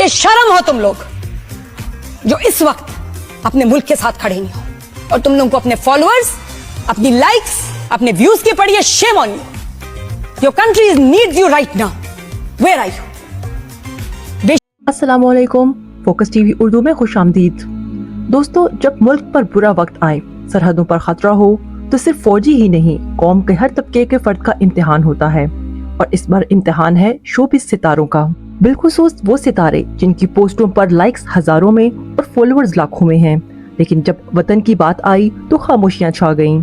शर्म हो तुम लोग जो इस वक्त अपने मुल्क के साथ खड़े नहीं हो, और तुम लोगों को अपने फॉलोअर्स, अपनी लाइक्स, अपने व्यूज की पड़ी है। Shame on you. Your country needs you right now. Where are you? अस्सलामु अलैकुम। फोकस टीवी उर्दू में खुश आमदीद। दोस्तों, जब मुल्क पर बुरा वक्त आए, सरहदों पर खतरा हो, तो सिर्फ फौजी ही नहीं, कौम के हर तबके के फर्द का इम्तिहान होता है। और इस बार इम्तिहान है शोबिज़ सितारों का। बिलखुसूस वो सितारे जिनकी पोस्टों पर लाइक्स हजारों में और फॉलोअर्स लाखों में हैं, लेकिन जब वतन की बात आई तो खामोशियां छा गईं।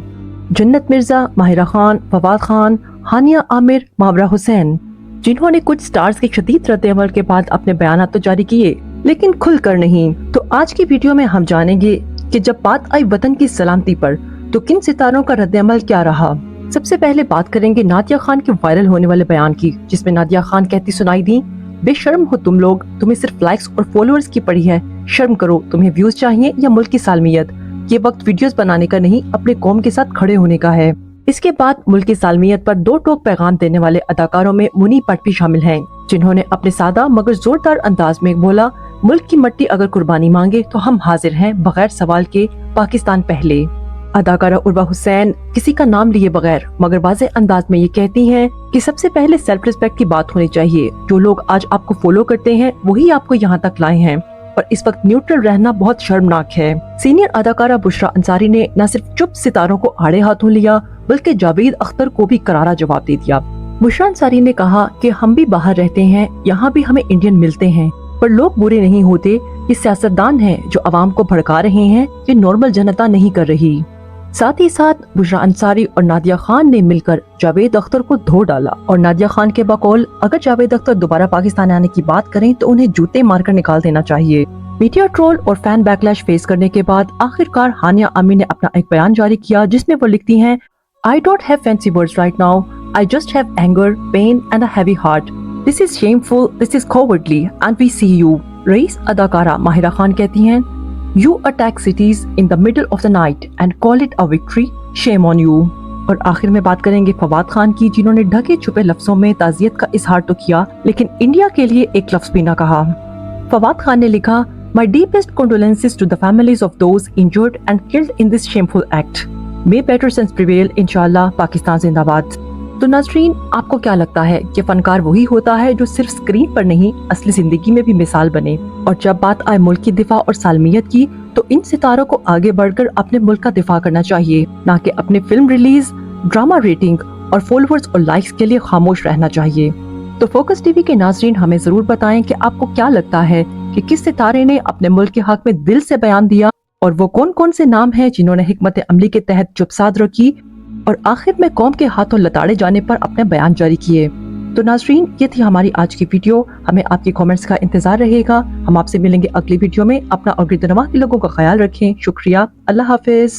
जन्नत मिर्जा, माहिरा खान, फवाद खान, हानिया आमिर, मावरा हुसैन, जिन्होंने कुछ स्टार्स के शदीद रद्द-ए-अमल के बाद अपने बयान तो जारी किए, लेकिन खुलकर नहीं। तो आज की वीडियो में हम जानेंगे कि जब बात आई वतन की सलामती पर, तो किन सितारों का रद्द-ए-अमल क्या रहा। सबसे पहले बात करेंगे नादिया खान के वायरल होने वाले बयान की, जिसमें नादिया खान कहती सुनाई दी, बेशर्म हो तुम लोग, तुम्हें सिर्फ लाइक्स और फॉलोअर्स की पड़ी है। शर्म करो, तुम्हें व्यूज चाहिए या मुल्क की सालमियत? ये वक्त वीडियोस बनाने का नहीं, अपने कौम के साथ खड़े होने का है। इसके बाद मुल्क की सालमियत पर दो टोक पैगाम देने वाले अदाकारों में मुनी भट्ट भी शामिल हैं, जिन्होंने अपने सादा मगर जोरदार अंदाज में बोला, मुल्क की मट्टी अगर कुर्बानी मांगे तो हम हाजिर हैं, बगैर सवाल के, पाकिस्तान पहले। अदाकारा उर्वा हुसैन किसी का नाम लिए बगैर मगर वाज़े अंदाज में ये कहती हैं कि सबसे पहले सेल्फ रिस्पेक्ट की बात होनी चाहिए। जो लोग आज आपको फॉलो करते हैं वही आपको यहाँ तक लाए हैं, और इस वक्त न्यूट्रल रहना बहुत शर्मनाक है। सीनियर अदाकारा बुशरा अंसारी ने न सिर्फ चुप सितारों को आड़े हाथों लिया, बल्कि जावेद अख्तर को भी करारा जवाब दे दिया। बुशरा अंसारी ने कहा कि हम भी बाहर रहते हैं, यहाँ भी हमें इंडियन मिलते हैं, पर लोग बुरे नहीं होते। ये सियासतदान हैं जो अवाम को भड़का रहे हैं, ये नॉर्मल जनता नहीं कर रही। साथ ही साथ बुशरा अंसारी और नादिया खान ने मिलकर जावेद अख्तर को धो डाला, और नादिया खान के बकौल अगर जावेद अख्तर दोबारा पाकिस्तान आने की बात करें तो उन्हें जूते मारकर निकाल देना चाहिए। मीडिया ट्रोल और फैन बैकलैश फेस करने के बाद आखिरकार हानिया आमिर ने अपना एक बयान जारी किया, जिसमें वो लिखती हैं, I don't have fancy words right now. I just have anger, pain and a heavy heart. This is shameful, this is cowardly and we see you. Rice अदाकारा माहिरा खान कहती हैं, You attack cities in the middle of the night and call it a victory. Shame on you. और आखिर में बात करेंगे फवाद खान की, जिन्होंने ढके छुपे लफ्जों में ताज़ियत का इजहार तो किया, लेकिन इंडिया के लिए एक लफ्ज भी न कहा। फवाद खान ने लिखा, My deepest condolences to the families of those injured and killed in this shameful act. May better sense prevail, इंशाअल्लाह। पाकिस्तान जिंदाबाद। तो नाज़रीन, आपको क्या लगता है कि फनकार वही होता है जो सिर्फ स्क्रीन पर नहीं, असली जिंदगी में भी मिसाल बने? और जब बात आए मुल्क की दिफा और सालमियत की, तो इन सितारों को आगे बढ़कर अपने मुल्क का दिफा करना चाहिए, ना कि अपने फिल्म रिलीज, ड्रामा रेटिंग और फॉलोअर्स और लाइक्स के लिए खामोश रहना चाहिए। तो फोकस टीवी के नाज़रीन, हमें जरूर बताएं कि आपको क्या लगता है कि किस सितारे ने अपने मुल्क के हक में दिल से बयान दिया, और वो कौन कौन से नाम हैं जिन्होंने हिकमत अमली के तहत चुपसाद रखी और आखिर में कौम के हाथों लताड़े जाने पर अपने बयान जारी किए। तो नाज़रीन, ये थी हमारी आज की वीडियो। हमें आपके कमेंट्स का इंतजार रहेगा। हम आपसे मिलेंगे अगली वीडियो में। अपना और गिरदनवा के लोगों का ख्याल रखें। शुक्रिया। अल्लाह हाफिज।